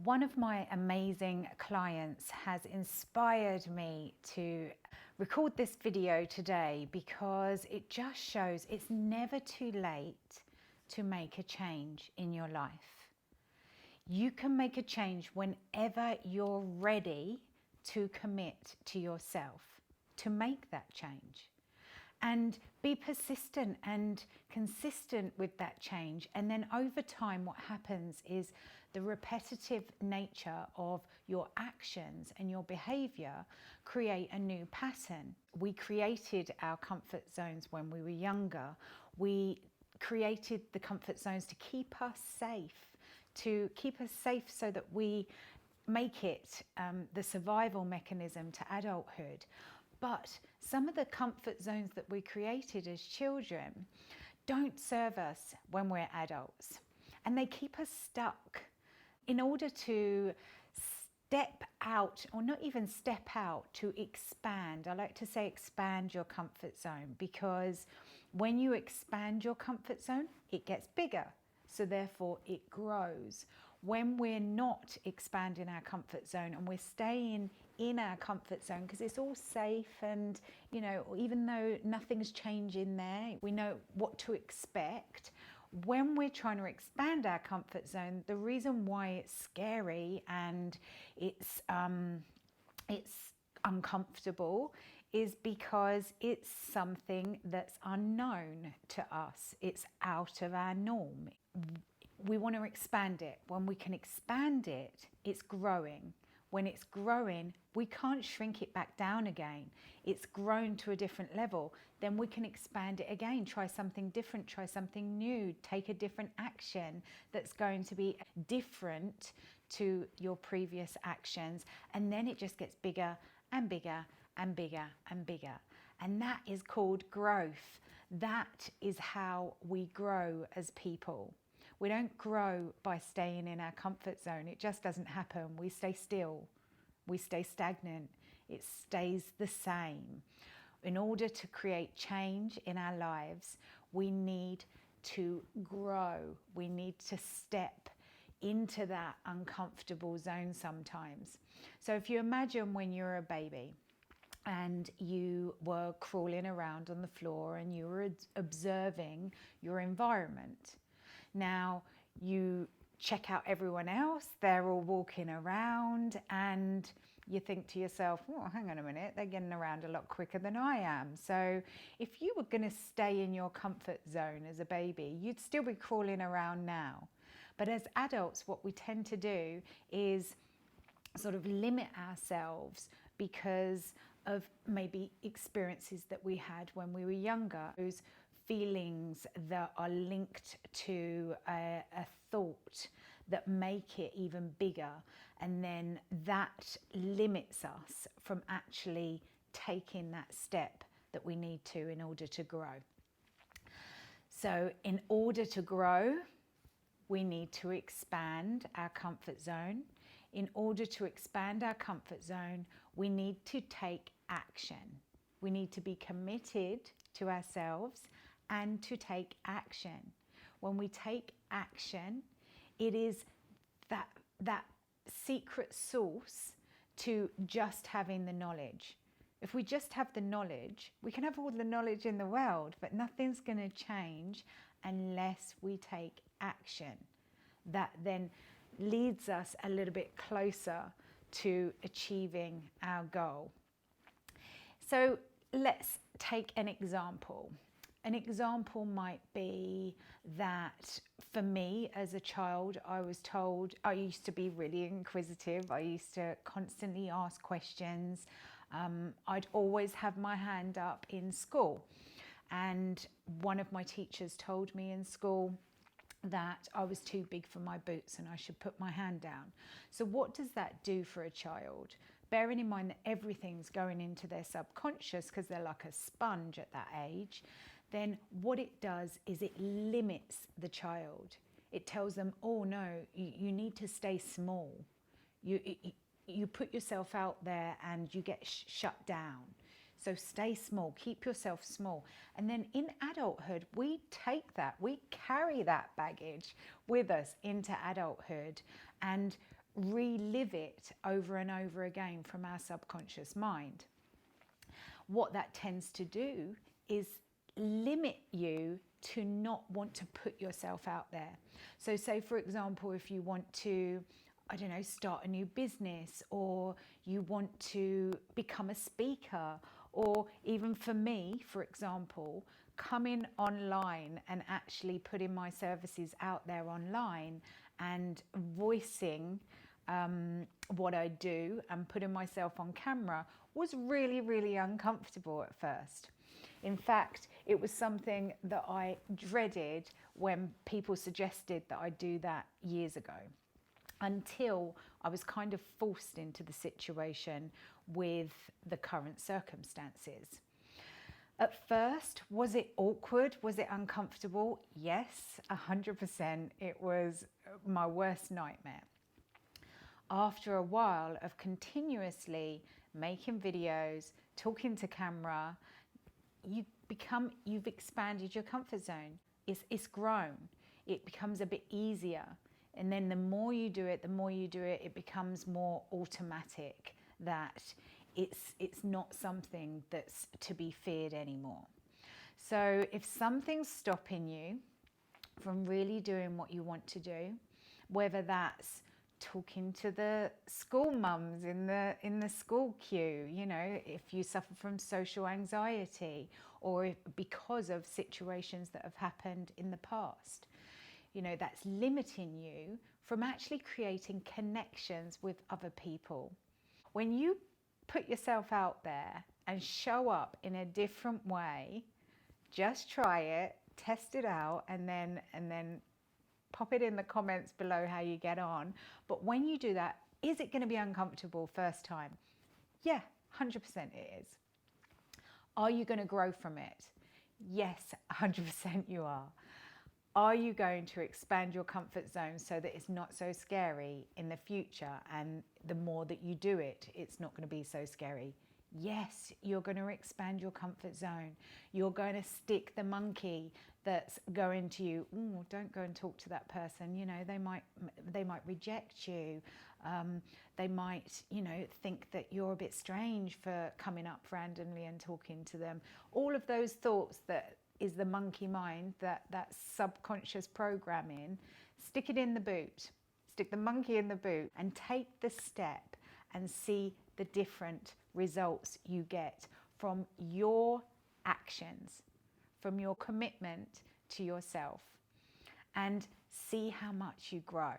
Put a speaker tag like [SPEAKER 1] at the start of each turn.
[SPEAKER 1] One of my amazing clients has inspired me to record this video today because it just shows it's never too late to make a change in your life. You can make a change whenever you're ready to commit to yourself to make that change. And be persistent and consistent with that change. And then over time, what happens is the repetitive nature of your actions and your behavior create a new pattern. We created our comfort zones when we were younger. We created the comfort zones to keep us safe, so that we make it the survival mechanism to adulthood. But some of the comfort zones that we created as children don't serve us when we're adults, and they keep us stuck. In order to step out, or not even step out, to expand, I like to say expand your comfort zone, because when you expand your comfort zone, it gets bigger. So therefore it grows. When we're not expanding our comfort zone and we're staying in our comfort zone because it's all safe, and even though nothing's changing there, we know what to expect. When we're trying to expand our comfort zone, the reason why it's scary and it's uncomfortable is because it's something that's unknown to us. It's out of our norm. We want to expand it. When we can expand it, it's growing. When it's growing, we can't shrink it back down again. It's grown to a different level. Then we can expand it again, try something different, try something new, take a different action that's going to be different to your previous actions. And then it just gets bigger and bigger and bigger and bigger. And that is called growth. That is how we grow as people. We don't grow by staying in our comfort zone. It just doesn't happen. We stay still. We stay stagnant. It stays the same. In order to create change in our lives, we need to grow. We need to step into that uncomfortable zone sometimes. So if you imagine when you're a baby and you were crawling around on the floor and you were observing your environment. Now you check out everyone else, they're all walking around, and you think to yourself, oh, hang on a minute, they're getting around a lot quicker than I am. So if you were going to stay in your comfort zone as a baby, you'd still be crawling around now. But as adults, what we tend to do is sort of limit ourselves because of maybe experiences that we had when we were younger. Those feelings that are linked to a thought that make it even bigger, and then that limits us from actually taking that step that we need to in order to grow. So in order to grow, we need to expand our comfort zone. In order to expand our comfort zone, we need to take action. We need to be committed to ourselves and to take action. When we take action, it is that secret sauce to just having the knowledge. If we just have the knowledge, we can have all the knowledge in the world, but nothing's going to change unless we take action. That then leads us a little bit closer to achieving our goal. So let's take an example. An example might be that for me as a child, I was told I used to be really inquisitive. I used to constantly ask questions. I'd always have my hand up in school. And one of my teachers told me in school that I was too big for my boots and I should put my hand down. So what does that do for a child? Bearing in mind that everything's going into their subconscious because they're like a sponge at that age, then what it does is it limits the child. It tells them, oh no, you need to stay small. You put yourself out there and you get shut down. So stay small, keep yourself small. And then in adulthood, we take that, we carry that baggage with us into adulthood. And relive it over and over again from our subconscious mind. What that tends to do is limit you to not want to put yourself out there. So say, for example, if you want to, I don't know, start a new business, or you want to become a speaker, or even for me, for example, coming online and actually putting my services out there online and voicing what I do and putting myself on camera was really, really uncomfortable at first. In fact, it was something that I dreaded when people suggested that I do that years ago, until I was kind of forced into the situation with the current circumstances. At first, was it awkward? Was it uncomfortable? Yes, 100%. It was my worst nightmare. After a while of continuously making videos, talking to camera, you've expanded your comfort zone. It's grown. It becomes a bit easier. And then the more you do it, it becomes more automatic, that it's not something that's to be feared anymore. So if something's stopping you from really doing what you want to do, whether that's talking to the school mums in the school queue, you know, if you suffer from social anxiety, or because of situations that have happened in the past, you know, that's limiting you from actually creating connections with other people. When you put yourself out there and show up in a different way, just try it, test it out, and then pop it in the comments below how you get on. But when you do that, is it going to be uncomfortable first time? Yeah, 100% it is. Are you going to grow from it? Yes, 100% you are. Are you going to expand your comfort zone so that it's not so scary in the future, and the more that you do it, it's not going to be so scary? Yes, you're going to expand your comfort zone. You're going to stick the monkey that's going to you, oh, don't go and talk to that person, you know, they might reject you. They might, you know, think that you're a bit strange for coming up randomly and talking to them. All of those thoughts that is the monkey mind, that subconscious programming. Stick it in the boot. Stick the monkey in the boot and take the step and see the different results you get from your actions, from your commitment to yourself, and see how much you grow.